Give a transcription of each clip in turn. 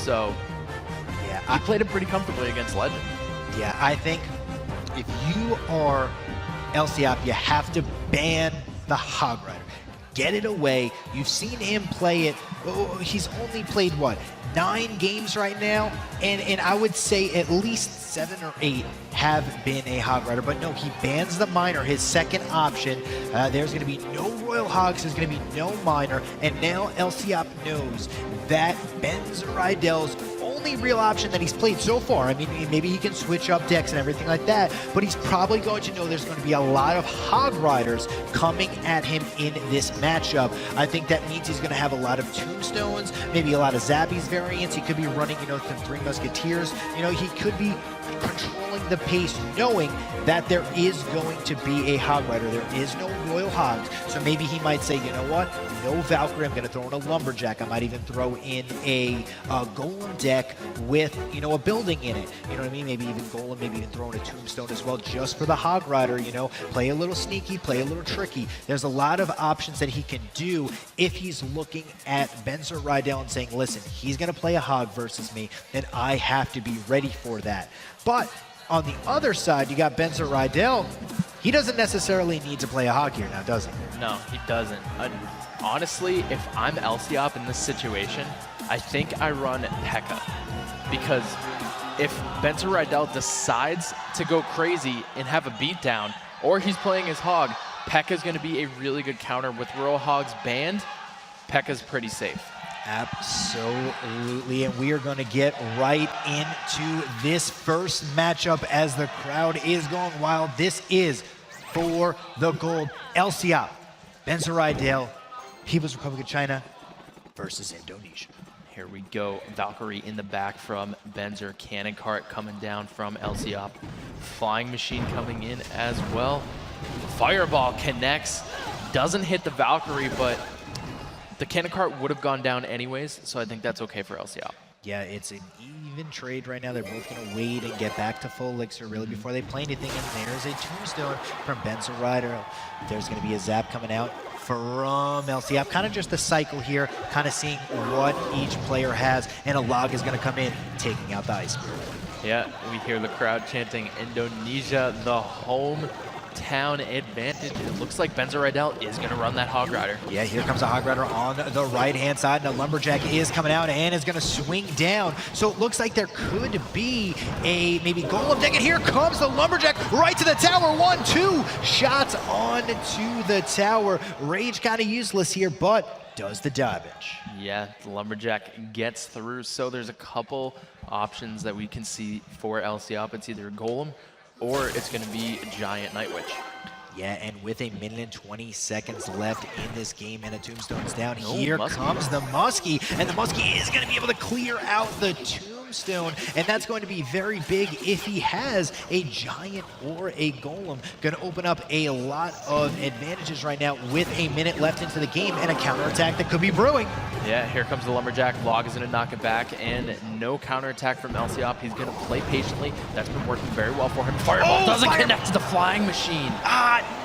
So Yeah, he played it pretty comfortably against Legend. Yeah, I think if you are LCOP, you have to ban the Hog Rider. Get it away. You've seen him play it. Oh, he's only played, what, 9 games right now? And I would say at least 7 or 8 have been a Hog Rider. But no, he bans the Miner, his second option. There's going to be no Royal Hogs. There's going to be no Miner. And now LCOP knows that BenZerRidel's only real option that he's played so far. I mean, maybe he can switch up decks and everything like that, but he's probably going to know there's going to be a lot of Hog Riders coming at him in this matchup. I think that means he's going to have a lot of Tombstones, maybe a lot of Zabby's variants. He could be running, the 3 Musketeers. He could be controlling the pace, knowing that there is going to be a Hog Rider. There is no Royal Hogs, so maybe he might say, you know what, no Valkyrie, I'm going to throw in a Lumberjack. I might even throw in a Golem deck with, a building in it. You know what I mean? Maybe even Golem, maybe even throw in a Tombstone as well, just for the Hog Rider, play a little sneaky, play a little tricky. There's a lot of options that he can do if he's looking at BenZerRidel and saying, listen, he's going to play a Hog versus me, and I have to be ready for that. But on the other side, you got BenZerRidel. He doesn't necessarily need to play a Hog here now, does he? No, he doesn't. Honestly, if I'm LCOP in this situation, I think I run P.E.K.K.A. Because if BenZerRidel decides to go crazy and have a beatdown, or he's playing his Hog, P.E.K.K.A. is going to be a really good counter. With Royal Hogs banned, P.E.K.K.A.'s pretty safe. Absolutely, and we are going to get right into this first matchup as the crowd is going wild. This is for the gold. LCOP, BenZerRidel, People's Republic of China versus Indonesia. Here we go. Valkyrie in the back from Benzer. Cannon cart coming down from LCOP. Flying machine coming in as well. Fireball connects. Doesn't hit the Valkyrie, but the cannon cart would have gone down anyways, so I think that's okay for LCOP. Yeah, it's an even trade right now. They're both going to wait and get back to full elixir really before they play anything. And there's a Tombstone from BenZerRidel. There's going to be a Zap coming out from LCOP. Kind of just the cycle here, kind of seeing what each player has. And a Log is going to come in, taking out the Ice Spirit. Yeah, we hear the crowd chanting Indonesia, the home town advantage. It looks like BenZerRidel is going to run that Hog Rider. Yeah, here comes a Hog Rider on the right-hand side, and a Lumberjack is coming out and is going to swing down. So it looks like there could be a maybe Golem deck, and here comes the Lumberjack right to the tower. 1, 2 shots on to the tower. Rage kind of useless here, but does the damage. Yeah, the Lumberjack gets through. So there's a couple options that we can see for LCOP. It's either a Golem or it's going to be a Giant Night Witch. Yeah, and with 1 minute and 20 seconds left in this game and a Tombstone's down, No, here Muskie. comes the Muskie, and the Muskie is going to be able to clear out the Tombstone, and that's going to be very big if he has a Giant or a Golem. Going to open up a lot of advantages right now with 1 minute left into the game and a counterattack that could be brewing. Yeah, here comes the Lumberjack. Log is going to knock it back, and no counterattack from LCOP. He's going to play patiently. That's been working very well for him. Fireball doesn't connect to the Flying Machine.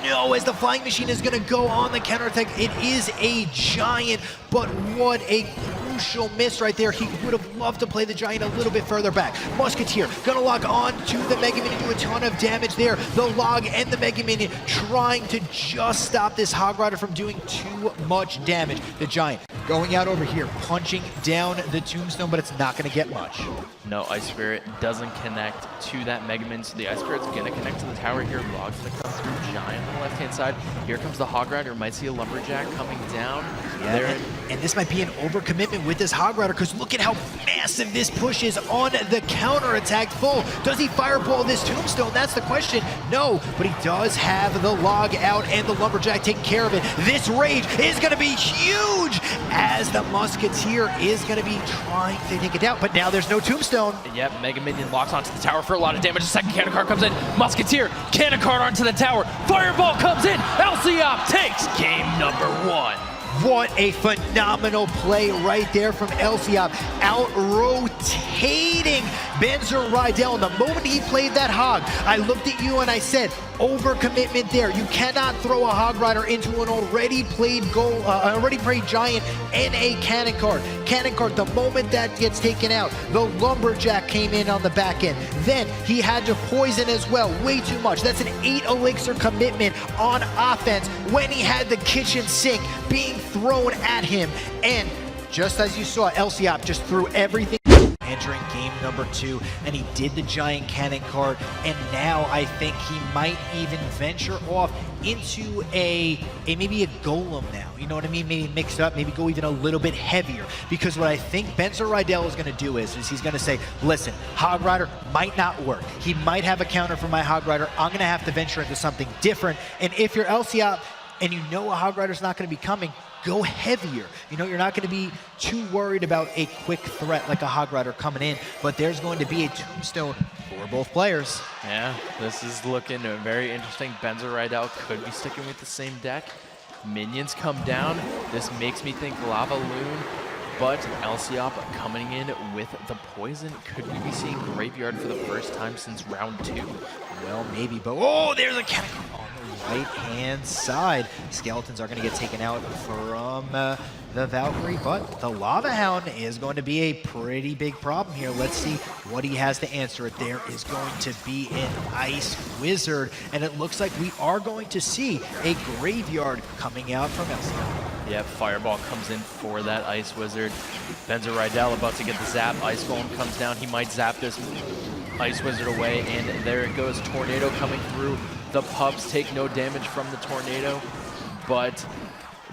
No, as the Flying Machine is going to go on the counterattack. It is a Giant, but what a crucial miss right there. He would have loved to play the Giant a little bit further back. Musketeer going to lock on to the Mega Minion, do a ton of damage there. The Log and the Mega Minion trying to just stop this Hog Rider from doing too much damage. The Giant going out over here, punching down the Tombstone, but it's not going to get much. No, Ice Spirit doesn't connect to that Mega Minion, so the Ice Spirit's going to connect to the tower here. Log's going to come through. Giant on the left-hand side. Here comes the Hog Rider. Might see a Lumberjack coming down. Yeah, and this might be an overcommitment with this Hog Rider, because look at how massive this push is on the counterattack full. Does he fireball this Tombstone? That's the question. No, but he does have the Log out and the Lumberjack taking care of it. This Rage is going to be huge as the Musketeer is going to be trying to take it down, but now there's no Tombstone. Yep, Mega Minion locks onto the tower for a lot of damage. The second cannon card comes in. Musketeer, cannon card onto the tower. Fireball comes in. LCOP takes game number 1. What a phenomenal play right there from LCOP, out rotating BenZerRidel, and the moment he played that Hog, I looked at you and I said, overcommitment there. You cannot throw a Hog Rider into an already played Giant and a Cannon Cart. Cannon Cart, the moment that gets taken out, the Lumberjack came in on the back end. Then he had to poison as well, way too much. That's an 8 elixir commitment on offense when he had the kitchen sink being thrown at him. And just as you saw, Elsiop just threw everything. Entering game number 2, and he did the Giant Cannon Cart, and now I think he might even venture off into maybe a Golem now. You know what I mean? Maybe mix up, maybe go even a little bit heavier. Because what I think BenZerRidel is going to do is he's going to say, listen, Hog Rider might not work. He might have a counter for my Hog Rider. I'm going to have to venture into something different. And if you're Elsiop and you know a Hog Rider's not going to be coming, go heavier. You know, you're not going to be too worried about a quick threat like a Hog Rider coming in, but there's going to be a tombstone for both players. Yeah, this is looking very interesting. BenZerRidel could be sticking with the same deck. Minions come down. This makes me think Lava Loon, but Elsiop coming in with the poison. Could we be seeing Graveyard for the first time since round 2? Well, maybe, but oh, there's a Cannon on the right-hand side. Skeletons are going to get taken out from the Valkyrie, but the Lava Hound is going to be a pretty big problem here. Let's see what he has to answer it. There is going to be an Ice Wizard, and it looks like we are going to see a Graveyard coming out from Elsiop. Yeah, Fireball comes in for that Ice Wizard. BenZerRidel about to get the zap. Ice Golem comes down. He might zap this Ice Wizard away, and there it goes. Tornado coming through. The pups take no damage from the tornado, but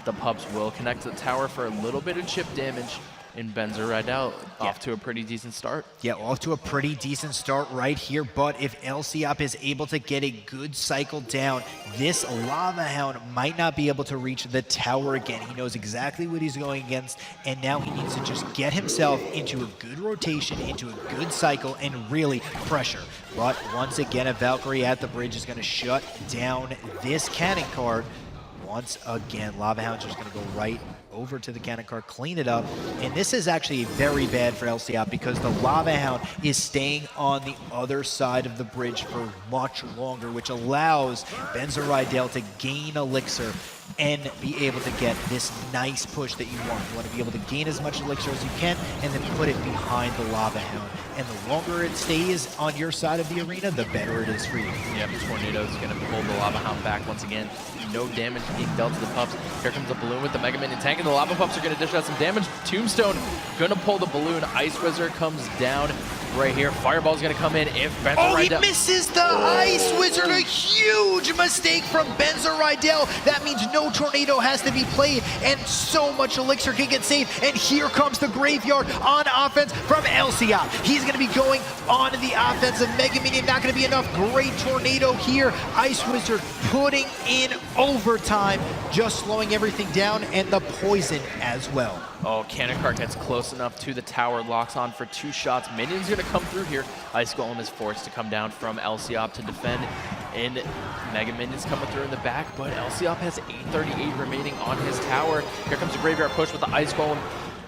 the pups will connect to the tower for a little bit of chip damage. In BenZerRidel, off to a pretty decent start. Yeah, off to a pretty decent start right here, but if Elsiop is able to get a good cycle down, this Lava Hound might not be able to reach the tower again. He knows exactly what he's going against, and now he needs to just get himself into a good rotation, into a good cycle, and really pressure. But once again, a Valkyrie at the bridge is going to shut down this Cannon Cart. Once again, Lava Hound's just going to go right over to the Cannon Cart, clean it up, and this is actually very bad for Elsiop because the Lava Hound is staying on the other side of the bridge for much longer, which allows BenZerRidel to gain elixir and be able to get this nice push that you want. You want to be able to gain as much elixir as you can and then put it behind the Lava Hound. And the longer it stays on your side of the arena, the better it is for you. Yep, Tornado is going to pull the Lava Hound back once again. No damage being dealt to the pups. Here comes the balloon with the Mega Minion tank, and the Lava Pups are going to dish out some damage. Tombstone going to pull the balloon. Ice Wizard comes down right here. Fireball's going to come in if BenZerRidel... Oh, he misses the Ice Wizard. A huge mistake from BenZerRidel. That means no Tornado has to be played, and so much elixir can get saved. And here comes the Graveyard on offense from Elsiop. He's going to be going on the offensive Mega Minion. Not going to be enough. Great Tornado here. Ice Wizard putting in overtime, just slowing everything down, and the poison as well. Oh, Cannon Cart gets close enough to the tower, locks on for 2 shots. Minion's going to come through here. Ice Golem is forced to come down from Elsiop to defend, and Mega Minion's coming through in the back, but Elsiop has 838 remaining on his tower. Here comes the Graveyard push with the Ice Golem.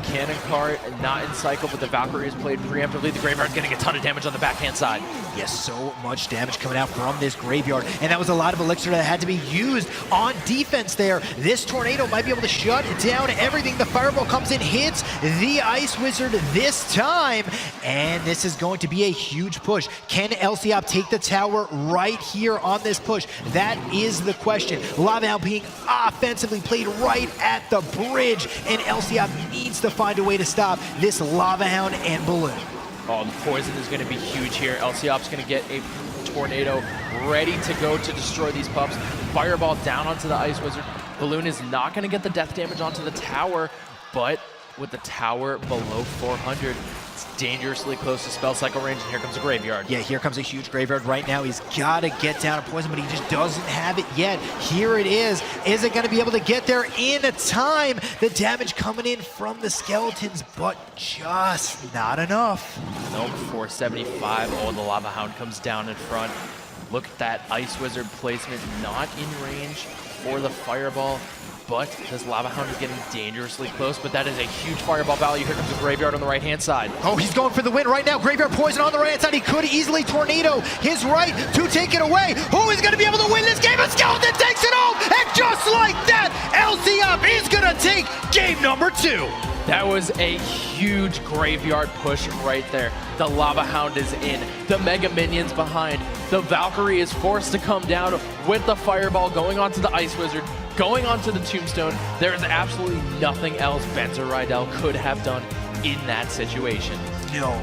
Cannon Cart not in cycle, but the Valkyrie is played preemptively. The Graveyard's getting a ton of damage on the backhand side. Yes, so much damage coming out from this Graveyard, and that was a lot of elixir that had to be used on defense there. This Tornado might be able to shut down everything. The Fireball comes in, hits the Ice Wizard this time, and this is going to be a huge push. Can Elsiop take the tower right here on this push? That is the question. Lava Hound being offensively played right at the bridge, and Elsiop needs to find a way to stop this Lava Hound and Balloon. Oh, the poison is going to be huge here. Elsiop's going to get a Tornado ready to go to destroy these pups. Fireball down onto the Ice Wizard. Balloon is not going to get the death damage onto the tower, but with the tower below 400, it's dangerously close to spell cycle range, and here comes a Graveyard. Yeah, here comes a huge Graveyard right now. He's got to get down a poison, but he just doesn't have it yet. Here it is. Is it going to be able to get there in time? The damage coming in from the Skeletons, but just not enough. Nope, 475. Oh, the Lava Hound comes down in front. Look at that Ice Wizard placement, not in range. for the fireball, but this Lava Hound is getting dangerously close, but that is a huge fireball value. Here comes the Graveyard on the right-hand side. Oh, he's going for the win right now. Graveyard Poison on the right-hand side. He could easily Tornado his right to take it away. Who is going to be able to win this game? A Skeleton takes it home, and just like that, LCOP is going to take game number 2. That was a huge Graveyard push right there. The Lava Hound is in. The Mega Minions behind. The Valkyrie is forced to come down with the Fireball, going onto the Ice Wizard, going onto the Tombstone. There is absolutely nothing else BenZerRidel could have done in that situation. No,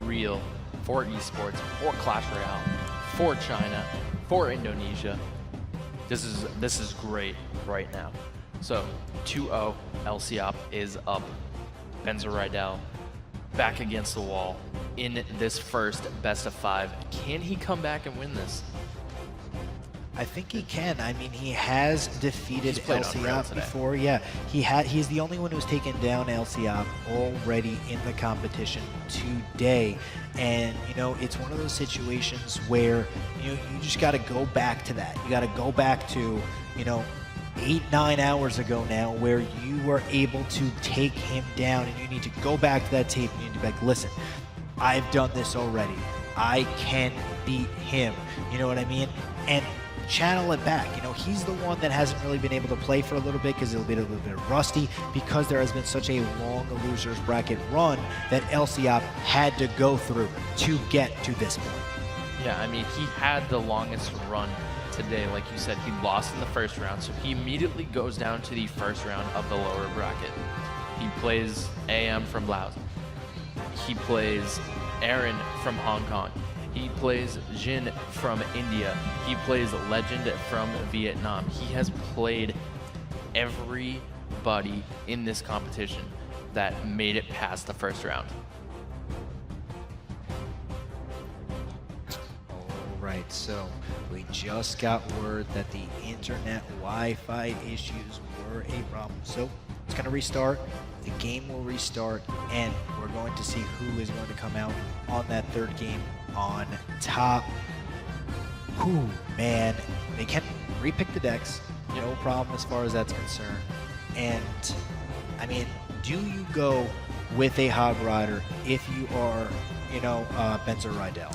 Real for esports, for Clash Royale, for China, for Indonesia. This is great right now. So 2-0, LCOP is up. BenZerRidel back against the wall in this first best of 5. Can he come back and win this? I think he can. I mean, he has defeated LCOP today. before. Yeah, he's the only one who's taken down LCOP already in the competition today. And, you know, it's one of those situations where, you know, you just got to go back to that. You got to go back to, you know, 8-9 hours ago now, where you were able to take him down, and you need to go back to that tape and you need to be like, listen, I've done this already. I can beat him. You know what I mean? And channel it back. You know, he's the one that hasn't really been able to play for a little bit because it'll be a little bit rusty, because there has been such a long losers bracket run that LCOP had to go through to get to this point. Yeah, I mean, he had the longest run today. Like you said, he lost in the first round, so he immediately goes down to the first round of the lower bracket. He plays AM from Laos. He plays Aaron from Hong Kong. He plays Jin from India. He plays Legend from Vietnam. He has played everybody in this competition that made it past the first round. Right, so we just got word that the internet Wi-Fi issues were a problem. So it's going to restart, the game will restart, and we're going to see who is going to come out on that third game on top. Whew, man, they can repick the decks, no problem as far as that's concerned. And, I mean, do you go with a Hog Rider if you are, you know, BenZerRidel?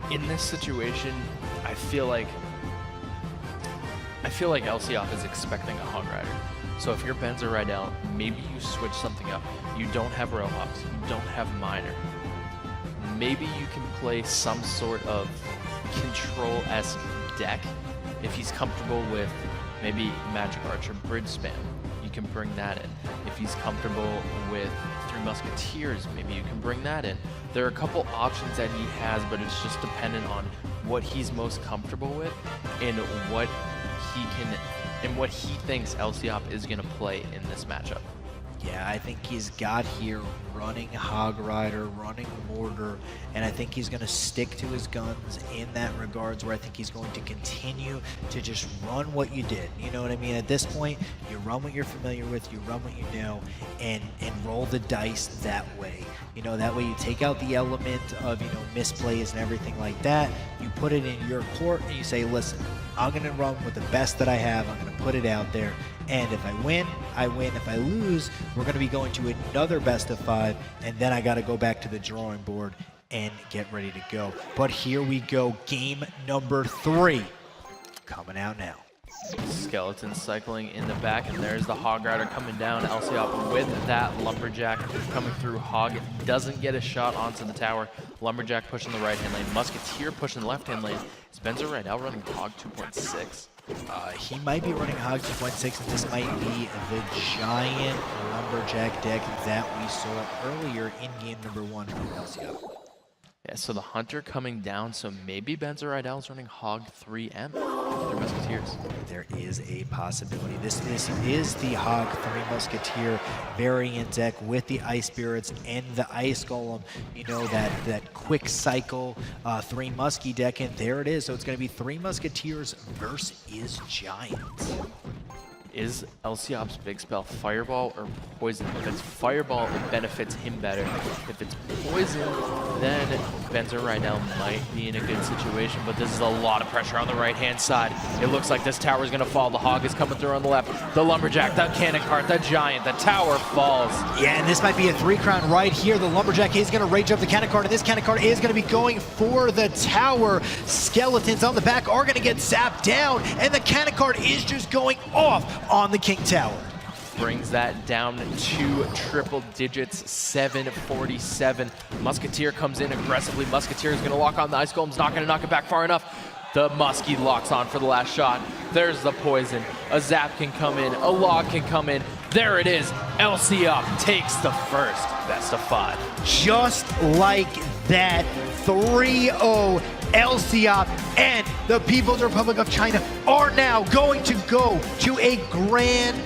In this situation, I feel like LCOP is expecting a Hog Rider. So if you're BenZerRidel, maybe you switch something up. You don't have Roadhogs, you don't have Miner. Maybe you can play some sort of control-esque deck. If he's comfortable with maybe Magic Archer Bridge Spam, you can bring that in. If he's comfortable with Three Musketeers, maybe you can bring that in. There are a couple options that he has, but it's just dependent on what he's most comfortable with and what he can and what he thinks LCOP is going to play in this matchup. Yeah, I think he's got here running Hog Rider, running Mortar, and I think he's going to stick to his guns in that regards, where I think he's going to continue to just run what you did. You know what I mean? At this point, you run what you're familiar with, you run what you know, and roll the dice that way. You know, that way you take out the element of, you know, misplays and everything like that. You put it in your court and you say, listen, I'm going to run with the best that I have. I'm going to put it out there. And if I win, I win. If I lose, we're going to be going to another best of 5. And then I got to go back to the drawing board and get ready to go. But here we go. Game number 3 coming out now. Skeleton cycling in the back, and there's the Hog Rider coming down. LCOP with that Lumberjack coming through. Hog doesn't get a shot onto the tower. Lumberjack pushing the right-hand lane. Musketeer pushing the left-hand lane. Is BenZerRidel running Hog 2.6? He might be running Hog 2.6, and this might be the giant Lumberjack deck that we saw earlier in game number 1 from LCOP. Yeah, so the Hunter coming down, so maybe BenZerRidel is running Hog 3M. They're Musketeers. There is a possibility. This is the Hog 3 Musketeer variant deck with the Ice Spirits and the Ice Golem. You know, that quick cycle 3 Muskie deck, and there it is. So it's going to be 3 Musketeers versus Giants. is LCOP's big spell Fireball or Poison? If it's Fireball, it benefits him better. If it's Poison, then BenZerRidel might be in a good situation, but this is a lot of pressure on the right-hand side. It looks like this tower is going to fall. The Hog is coming through on the left. The Lumberjack, the Cannon Cart, the Giant, the tower falls. Yeah, and this might be a 3-crown right here. The Lumberjack is going to rage up the Cannon Cart, and this Cannon Cart is going to be going for the tower. Skeletons on the back are going to get zapped down, and the Cannon Cart is just going off on the King Tower. Brings that down to triple digits, 747. Musketeer comes in aggressively. Musketeer is going to lock on the Ice Golem's not going to knock it back far enough. The Muskie locks on for the last shot. There's the Poison. A Zap can come in. A Log can come in. There it is. LCOP takes the first best of 5. Just like that, 3-0 LCOP and the People's Republic of China are now going to go to a grand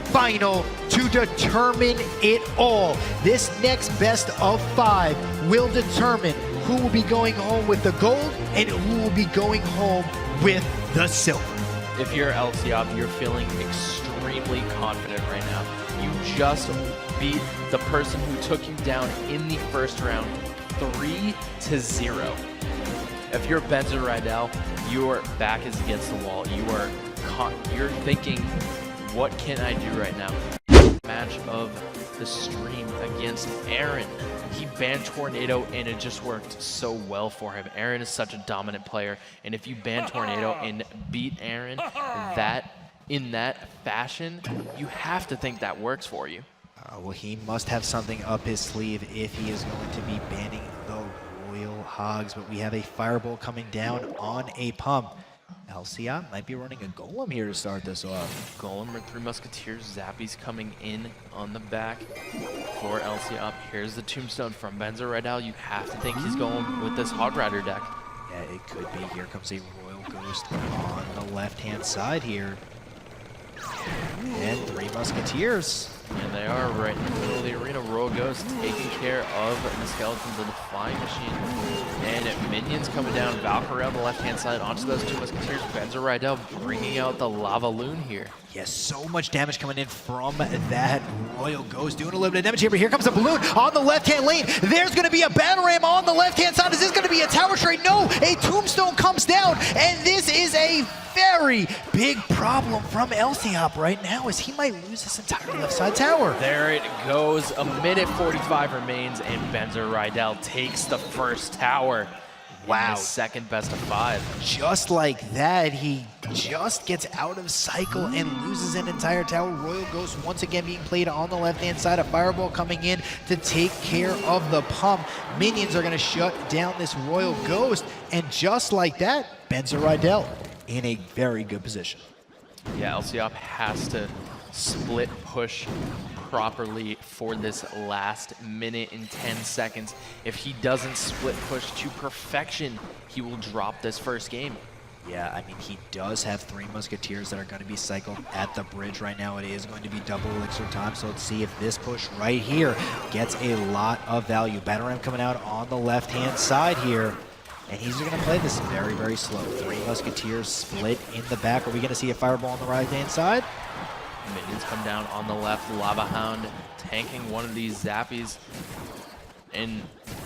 final to determine it all. This next best of 5 will determine who will be going home with the gold and who will be going home with the silver. If you're LCOP, you're feeling extremely confident right now. You just beat the person who took you down in the first round 3-0. If you're BenZerRidel, your back is against the wall. You're thinking, what can I do right now? Match of the stream against Aaron. He banned Tornado and it just worked so well for him. Aaron is such a dominant player, and if you ban Tornado and beat Aaron in that fashion, you have to think that works for you. Well, he must have something up his sleeve if he is going to be banning the Royal Hogs, but we have a Fireball coming down on a pump. LCOP might be running a Golem here to start this off. Golem or 3 Musketeers. Zappy's coming in on the back for LCOP. Here's the Tombstone from BenZerRidel. You have to think he's going with this Hog Rider deck. Yeah, it could be. Here comes a Royal Ghost on the left-hand side here. And 3 Musketeers. And they are right in the middle of the arena. Royal Ghost taking care of the skeletons of the Flying Machine. And minions coming down. Valkyrie on the left-hand side onto those 2 Musketeers. BenZerRidel bringing out the Lava Loon here. Yes, so much damage coming in from that Royal Ghost. Doing a little bit of damage here, but here comes a Balloon on the left-hand lane. There's going to be a Battle Ram on the left-hand side. Is this going to be a Tower Trade? No, a Tombstone comes down, and this is a very big problem from LCOP right now, as he might lose this entire left side tower. There it goes. A minute 45 remains, and BenZerRidel takes the first tower. Wow. In the second best of 5. Just like that, he just gets out of cycle and loses an entire tower. Royal Ghost once again being played on the left-hand side. A Fireball coming in to take care of the pump. Minions are going to shut down this Royal Ghost, and just like that, BenZerRidel in a very good position. Yeah, LCOP has to split push properly for this last minute and 10 seconds. If he doesn't split push to perfection, he will drop this first game. Yeah, I mean, he does have 3 Musketeers that are going to be cycled at the bridge right now. It is going to be double elixir time, so let's see if this push right here gets a lot of value. Battle Ram coming out on the left-hand side here. And he's going to play this very, very slow. 3 Musketeers split in the back. Are we going to see a Fireball on the right-hand side? Minions come down on the left. Lava Hound tanking one of these Zappies. And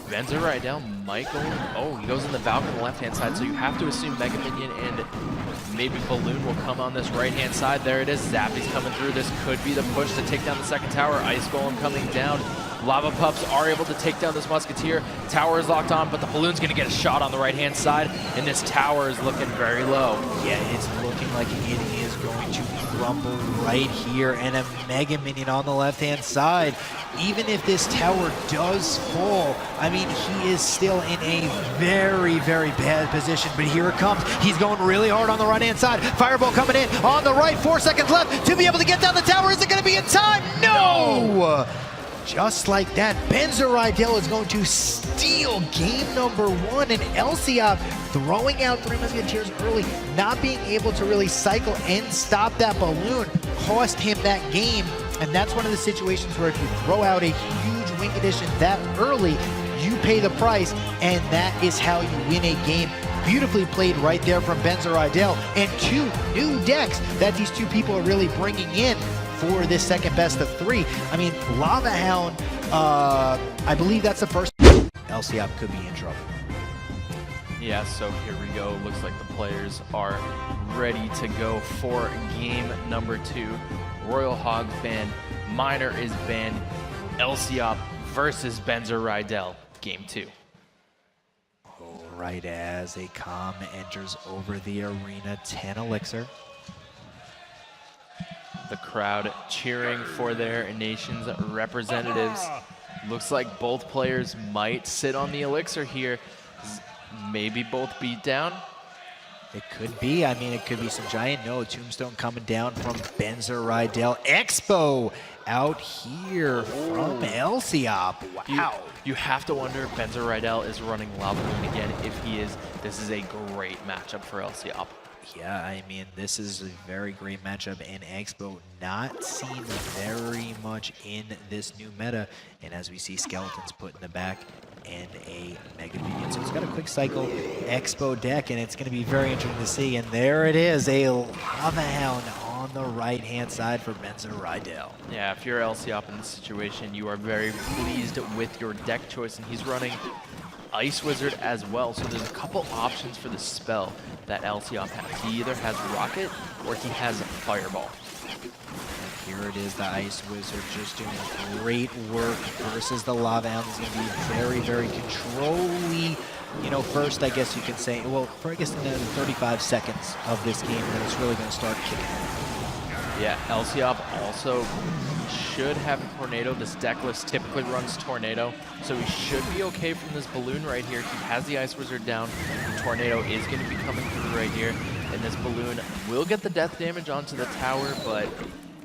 BenZerRidel might go. Oh, he goes in the Valk on the left-hand side, so you have to assume Mega Minion and maybe Balloon will come on this right-hand side. There it is. Zappy's coming through. This could be the push to take down the second tower. Ice Golem coming down. Lava Pups are able to take down this Musketeer. Tower is locked on, but the Balloon's going to get a shot on the right-hand side, and this tower is looking very low. Yeah, it's looking like it is going to crumble right here, and a Mega Minion on the left-hand side. Even if this tower does fall, I mean, he is still in a very, very bad position, but here it comes. He's going really hard on the right-hand side. Fireball coming in on the right, 4 seconds left to be able to get down the tower. Is it going to be in time? No! Just like that, BenZerRidel is going to steal game number 1, and LCOP throwing out 3 Musketeers early, not being able to really cycle and stop that Balloon, cost him that game. And that's one of the situations where if you throw out a huge Wing Edition that early, you pay the price, and that is how you win a game. Beautifully played right there from BenZerRidel, and 2 new decks that these 2 people are really bringing in for this second best of 3. I mean, Lava Hound, I believe that's the first. LCOP could be in trouble. Yeah, so here we go. Looks like the players are ready to go for game number 2. Royal Hog banned, Miner is banned, LCOP versus BenZerRidel, game 2. Right as a calm enters over the arena, 10 Elixir. The crowd cheering for their nation's representatives. Looks like both players might sit on the Elixir here. Maybe both beat down. It could be. I mean, it could be some giant. No, Tombstone coming down from BenZerRidel. Expo out here from LCOP. Wow. You have to wonder if BenZerRidel is running Lava Moon again. If he is, this is a great matchup for LCOP. Yeah, I mean, this is a very great matchup, and Expo not seen very much in this new meta. And as we see, Skeletons put in the back and a Mega Minion. So it's got a quick cycle Expo deck, and it's going to be very interesting to see. And there it is, a Lava Hound on the right-hand side for BenZerRidel. Yeah, if you're LCOP in this situation, you are very pleased with your deck choice, and he's running Ice Wizard as well. So there's a couple options for the spell that LCOP has. He either has Rocket or he has Fireball. And here it is, the Ice Wizard just doing great work versus the Lava Hound. Is going to be very, very control-y. You know, first, I guess you can say, well, for I guess in the 35 seconds of this game, then it's really going to start kicking. Yeah, LCOP also should have a Tornado. This deck list typically runs Tornado, so he should be okay from this Balloon right here. He has the Ice Wizard down. The Tornado is going to be coming through right here, and this Balloon will get the death damage onto the tower, but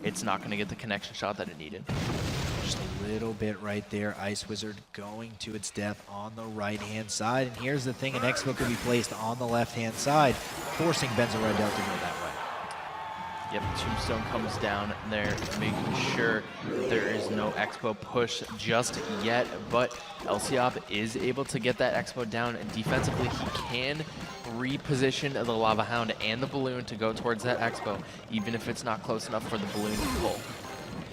it's not going to get the connection shot that it needed. Just a little bit right there. Ice Wizard going to its death on the right-hand side. And here's the thing, an Expo could be placed on the left-hand side, forcing BenZerRidel to go that way. Yep, Tombstone comes down there, making sure that there is no Expo push just yet, but LCOP is able to get that Expo down, and defensively he can reposition the Lava Hound and the Balloon to go towards that Expo, even if it's not close enough for the Balloon to pull.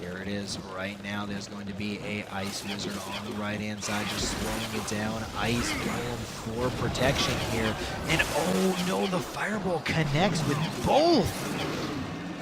Here it is right now. There's going to be a Ice Wizard on the right-hand side, just slowing it down. Ice going for protection here. And oh no, the Fireball connects with both.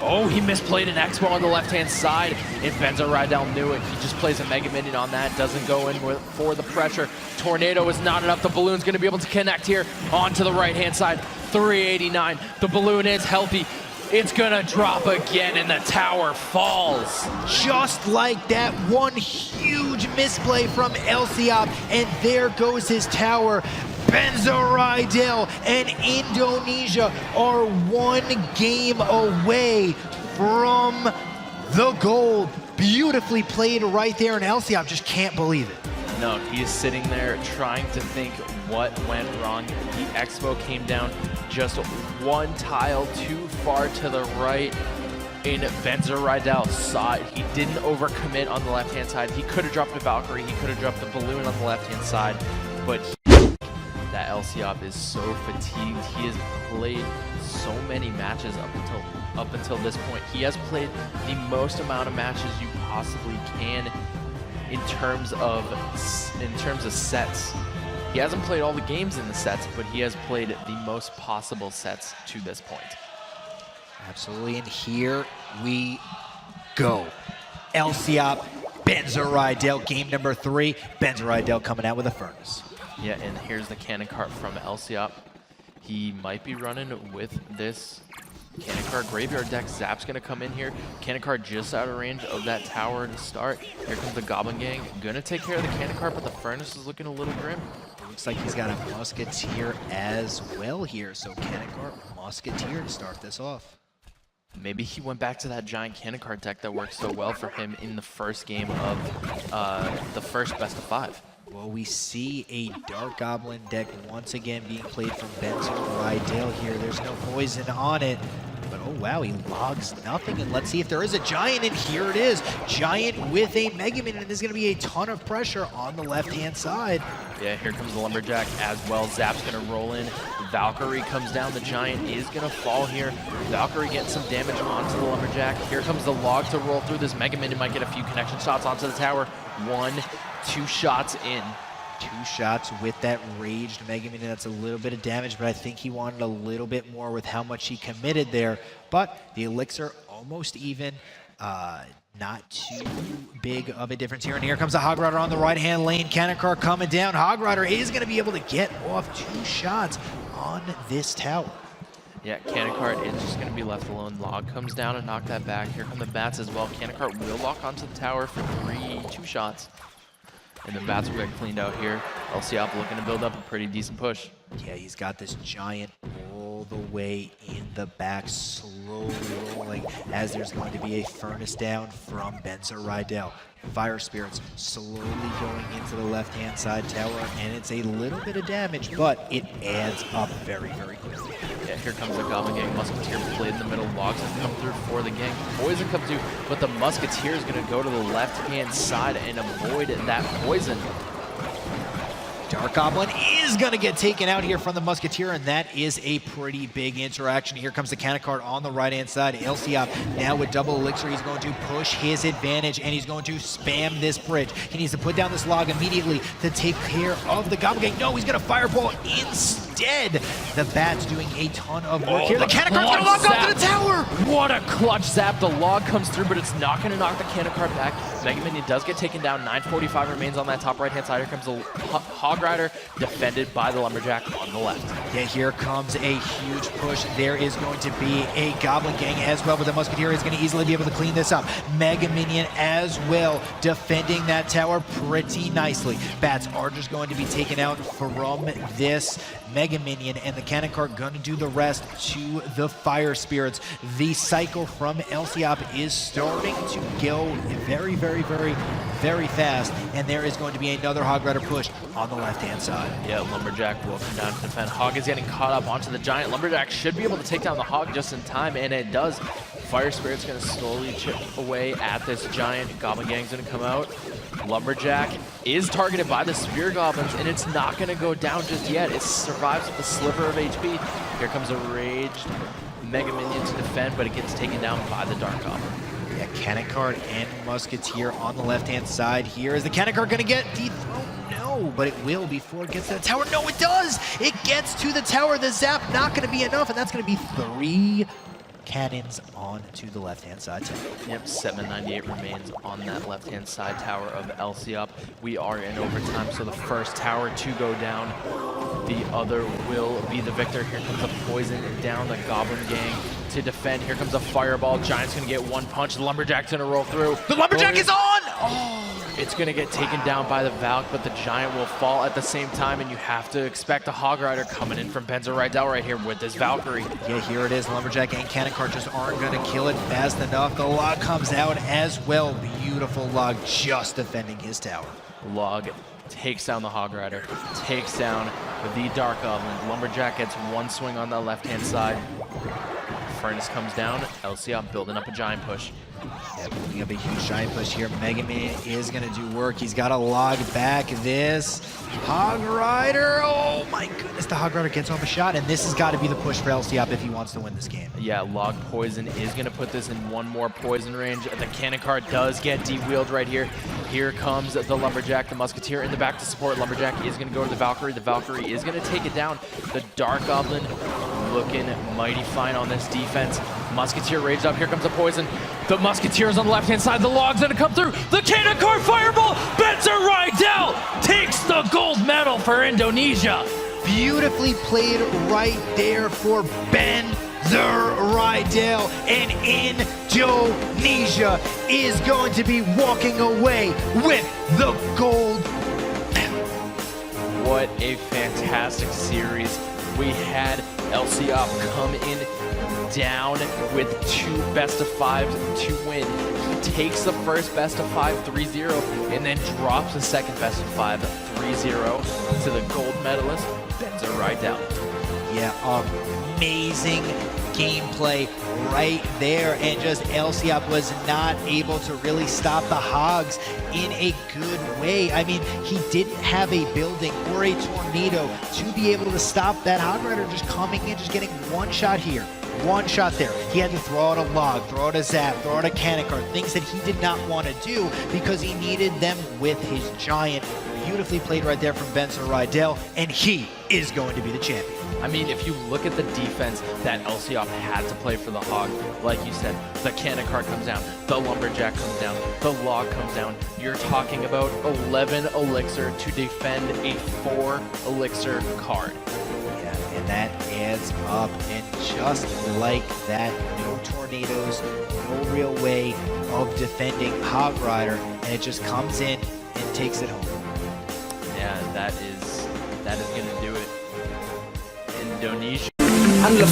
Oh, he misplayed an Expo on the left-hand side, and BenZerRidel knew it. He just plays a Mega Minion on that, doesn't go in for the pressure. Tornado is not enough. The Balloon's going to be able to connect here onto the right-hand side. 389. The Balloon is healthy. It's going to drop again, and the tower falls. Just like that, one huge misplay from LCOP, and there goes his tower. BenZerRidel and Indonesia are 1 game away from the gold. Beautifully played right there, and LCOP just can't believe it. No, he is sitting there trying to think what went wrong. The Expo came down just 1 tile too far to the right, and BenZerRidel saw it. He didn't overcommit on the left-hand side. He could have dropped a Valkyrie. He could have dropped the Balloon on the left-hand side, but that LCOP is so fatigued. He has played so many matches up until this point. He has played the most amount of matches you possibly can in terms of sets. He hasn't played all the games in the sets, but he has played the most possible sets to this point. Absolutely, and here we go. LCOP, BenZerRidel, game number 3. BenZerRidel coming out with a Furnace. Yeah, and here's the Cannon Cart from LCOP. He might be running with this Cannon Cart Graveyard deck. Zap's going to come in here. Cannon Cart just out of range of that tower to start. Here comes the Goblin Gang. Going to take care of the Cannon Cart, but the Furnace is looking a little grim. It looks like he's got a Musketeer as well here. So Cannon Cart, Musketeer to start this off. Maybe he went back to that giant Cannon Cart deck that worked so well for him in the first game of the first best of 5. Well, we see a Dark Goblin deck once again being played from BenZerRidel here. There's no poison on it, but Oh wow, he logs nothing, and let's see if there is a Giant, and here it is. Giant with a Mega Man, and there's gonna be a ton of pressure on the left-hand side. Yeah, here comes the Lumberjack as well. Zap's gonna roll in. Valkyrie comes down. The Giant is gonna fall here. Valkyrie getting some damage onto the Lumberjack. Here comes the log to roll through. This Mega Man might get a few connection shots onto the tower. 1, 2 shots in. 2 shots with that raged Mega Man, and that's a little bit of damage, but I think he wanted a little bit more with how much he committed there. But the Elixir almost even. Not too big of a difference here. And here comes the Hog Rider on the right-hand lane. Cannon Car coming down. Hog Rider is going to be able to get off 2 shots on this tower. Yeah, Cannon Cart is just going to be left alone. Log comes down and knock that back. Here come the bats as well. Cannon Cart will lock onto the tower for 2 shots. And the bats will get cleaned out here. LCOP looking to build up a pretty decent push. Yeah, he's got this Giant all the way in the back, slowly rolling as there's going to be a furnace down from BenZerRidel. Fire Spirits slowly going into the left-hand side tower, and it's a little bit of damage, but it adds up very, very quickly. Yeah, here comes the Goblin Gang. Musketeer played in the middle. Logs have come through for the gang. Poison comes through, but the Musketeer is going to go to the left-hand side and avoid that poison. Dark Goblin is going to get taken out here from the Musketeer, and that is a pretty big interaction. Here comes the Cannon Cart on the right-hand side. LCOP now with double Elixir. He's going to push his advantage, and he's going to spam this bridge. He needs to put down this log immediately to take care of the Goblin Gang. No, he's going to Fireball instead. The Bat's doing a ton of work here. The Cannon Cart's going to lock onto the tower. What a clutch zap. The log comes through, but it's not going to knock the Cannon Cart back. Mega Minion does get taken down. 945 remains on that top right-hand side. Here comes the Hog Rider, defended by the Lumberjack on the left. Yeah, here comes a huge push. There is going to be a Goblin Gang as well, but the Musketeer is going to easily be able to clean this up. Mega Minion as well, defending that tower pretty nicely. Bats are just going to be taken out from this Mega Minion, and the Cannon Cart going to do the rest to the Fire Spirits. The cycle from LCOP is starting to go very, very, very, very fast, and there is going to be another Hog Rider push on the left-hand side. Yeah, Lumberjack will come down to defend. Hog is getting caught up onto the Giant. Lumberjack should be able to take down the Hog just in time, and it does. Fire Spirit's going to slowly chip away at this Giant. Goblin Gang's going to come out. Lumberjack is targeted by the Spear Goblins, and it's not going to go down just yet. It survives with a sliver of HP. Here comes a raged Mega Minion to defend, but it gets taken down by the Dark Goblin. Yeah, Cannon Cart and Musketeer on the left-hand side. Here is the Cannon Cart going to get dethroned? No, but it will before it gets to the tower. No, it does! It gets to the tower. The zap not going to be enough, and that's going to be 3 cannons on to the left-hand side tower. Yep, 798 remains on that left-hand side tower of LCOP. We are in overtime, so the first tower to go down, the other will be the victor. Here comes the poison down the Goblin Gang to defend. Here comes the Fireball. Giant's gonna get 1 punch. The Lumberjack's gonna roll through. The Lumberjack is on! Oh! It's gonna get taken down by the Valk, but the Giant will fall at the same time, and you have to expect a Hog Rider coming in from BenZerRidel right here with this Valkyrie. Yeah, here it is. Lumberjack and Cannon Cart just aren't gonna kill it fast enough. The log comes out as well. Beautiful log just defending his tower. Log takes down the Hog Rider, takes down the Dark Goblin. Lumberjack gets 1 swing on the left-hand side. Furnace comes down. LCOP building up a Giant push. Yeah, building up a huge Giant push here. Mega Man is going to do work. He's got to log back this Hog Rider. Oh my goodness, the Hog Rider gets off a shot, and this has got to be the push for LCOP if he wants to win this game. Yeah, log poison is going to put this in 1 more poison range. The Cannon Cart does get de-wheeled right here. Here comes the Lumberjack, the Musketeer in the back to support. Lumberjack is going to go to the Valkyrie. The Valkyrie is going to take it down. The Dark Goblin looking mighty fine on this defense. Musketeer raged up. Here comes the poison. The Musketeer is on the left-hand side. The log's going to come through. The Cannon Cart Fireball. BenZerRidel takes the gold medal for Indonesia. Beautifully played right there for BenZerRidel, and Indonesia is going to be walking away with the gold medal. What a fantastic series. We had LCOP come in down with 2 best-of-5s to win. He takes the first best-of-5 3-0 and then drops the second best-of-5 3-0 to the gold medalist, BenZerRidel. Yeah, amazing gameplay right there, and just LCOP was not able to really stop the Hogs in a good way. I mean, he didn't have a building or a tornado to be able to stop that Hog Rider just coming in, just getting one shot here, one shot there. He had to throw out a log, throw out a zap, throw out a cannon card, things that he did not want to do because he needed them with his giant. Beautifully played right there from BenZerRidel, and he is going to be the champion. I mean, if you look at the defense that LCOP had to play for the Hog, like you said, the cannon card comes down, the lumberjack comes down, the log comes down. You're talking about 11 elixir to defend a 4 elixir card. Yeah, and that adds up, and just like that, no tornadoes, no real way of defending Hog Rider, and it just comes in and takes it home. Yeah, that is gonna do it. Indonesia. I'm the